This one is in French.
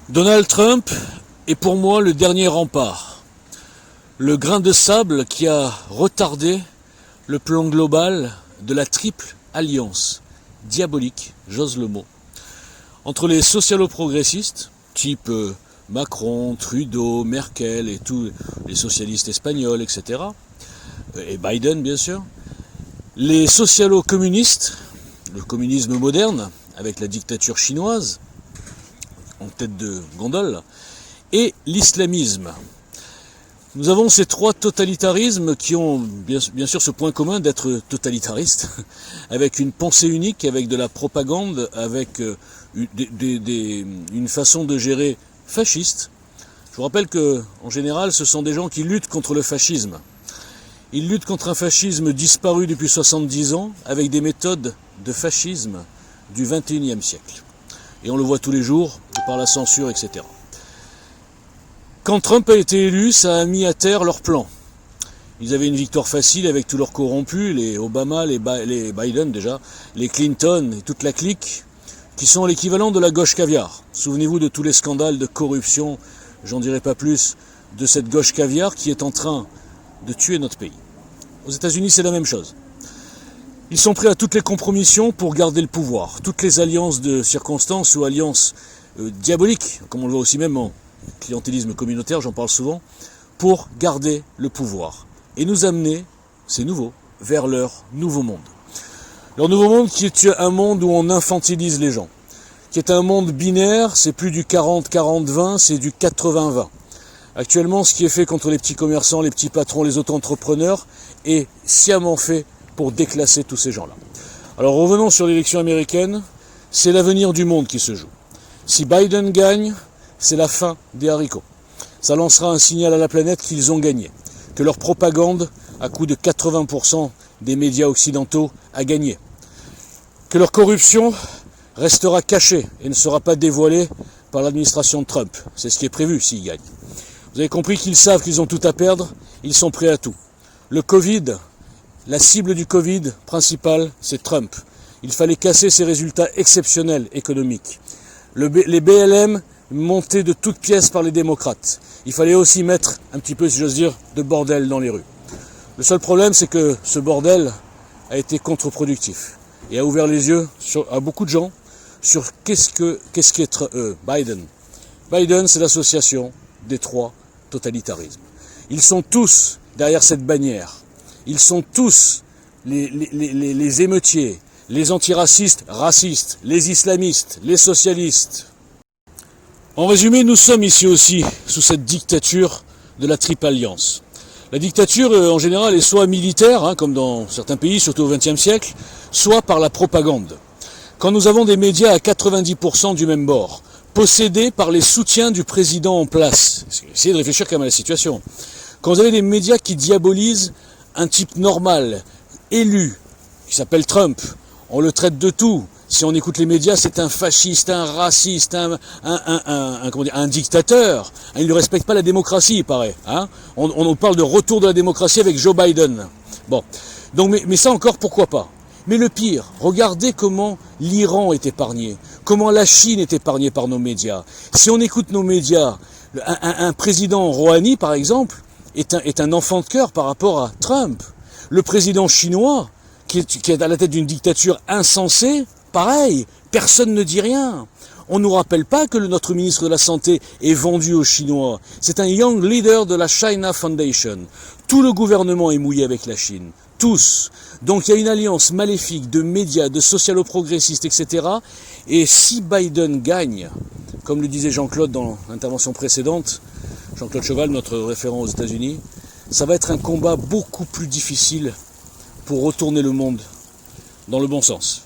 Donald Trump est pour moi le dernier rempart, le grain de sable qui a retardé le plan global de la triple alliance diabolique, j'ose le mot, entre les socialo-progressistes, type Macron, Trudeau, Merkel et tous les socialistes espagnols, etc., et Biden bien sûr, les socialo-communistes, le communisme moderne, avec la dictature chinoise, en tête de gondole, et l'islamisme. Nous avons ces trois totalitarismes qui ont bien sûr ce point commun d'être totalitaristes, avec une pensée unique, avec de la propagande, avec une façon de gérer fasciste. Je vous rappelle que, en général, ce sont des gens qui luttent contre le fascisme. Ils luttent contre un fascisme disparu depuis 70 ans, avec des méthodes de fascisme du XXIe siècle. Et on le voit tous les jours, par la censure, etc. Quand Trump a été élu, ça a mis à terre leurs plans. Ils avaient une victoire facile avec tous leurs corrompus, les Obama, les Biden déjà, les Clinton et toute la clique, qui sont l'équivalent de la gauche caviar. Souvenez-vous de tous les scandales de corruption, j'en dirai pas plus, de cette gauche caviar qui est en train de tuer notre pays. Aux États-Unis, c'est la même chose. Ils sont prêts à toutes les compromissions pour garder le pouvoir. Toutes les alliances de circonstances ou alliances diaboliques, comme on le voit aussi même en clientélisme communautaire, j'en parle souvent, pour garder le pouvoir et nous amener, c'est nouveau, vers leur nouveau monde. Leur nouveau monde qui est un monde où on infantilise les gens, qui est un monde binaire, c'est plus du 40-40-20, c'est du 80-20. Actuellement, ce qui est fait contre les petits commerçants, les petits patrons, les auto-entrepreneurs est sciemment fait pour déclasser tous ces gens-là. Alors revenons sur l'élection américaine, c'est l'avenir du monde qui se joue. Si Biden gagne, c'est la fin des haricots. Ça lancera un signal à la planète qu'ils ont gagné, que leur propagande, à coût de 80% des médias occidentaux, a gagné, que leur corruption restera cachée et ne sera pas dévoilée par l'administration de Trump. C'est ce qui est prévu s'ils gagnent. Vous avez compris qu'ils savent qu'ils ont tout à perdre, ils sont prêts à tout. Le Covid, la cible du Covid principale, c'est Trump. Il fallait casser ses résultats exceptionnels économiques. Les BLM montés de toutes pièces par les démocrates. Il fallait aussi mettre un petit peu, si j'ose dire, de bordel dans les rues. Le seul problème, c'est que ce bordel a été contre-productif et a ouvert les yeux à beaucoup de gens sur qu'est-ce qu'est Biden. Biden, c'est l'association des trois totalitarismes. Ils sont tous derrière cette bannière. Ils sont tous les émeutiers, les antiracistes, racistes, les islamistes, les socialistes. En résumé, nous sommes ici aussi sous cette dictature de la Triple Alliance. La dictature, en général, est soit militaire, comme dans certains pays, surtout au XXe siècle, soit par la propagande. Quand nous avons des médias à 90% du même bord, possédés par les soutiens du président en place, essayez de réfléchir quand même à la situation. Quand vous avez des médias qui diabolisent un type normal, élu, qui s'appelle Trump, on le traite de tout. Si on écoute les médias, c'est un fasciste, un raciste, un dictateur. Il ne respecte pas la démocratie, il paraît. On parle de retour de la démocratie avec Joe Biden. Bon, donc, mais ça encore, pourquoi pas. Mais le pire, regardez comment l'Iran est épargné, comment la Chine est épargnée par nos médias. Si on écoute nos médias, un président Rouhani, par exemple, est un enfant de cœur par rapport à Trump. Le président chinois, qui est à la tête d'une dictature insensée, pareil, personne ne dit rien. On ne nous rappelle pas que notre ministre de la Santé est vendu aux Chinois. C'est un young leader de la China Foundation. Tout le gouvernement est mouillé avec la Chine. Tous. Donc il y a une alliance maléfique de médias, de socialo-progressistes, etc. Et si Biden gagne, comme le disait Jean-Claude dans l'intervention précédente, Jean-Claude Cheval, notre référent aux États-Unis, ça va être un combat beaucoup plus difficile pour retourner le monde dans le bon sens.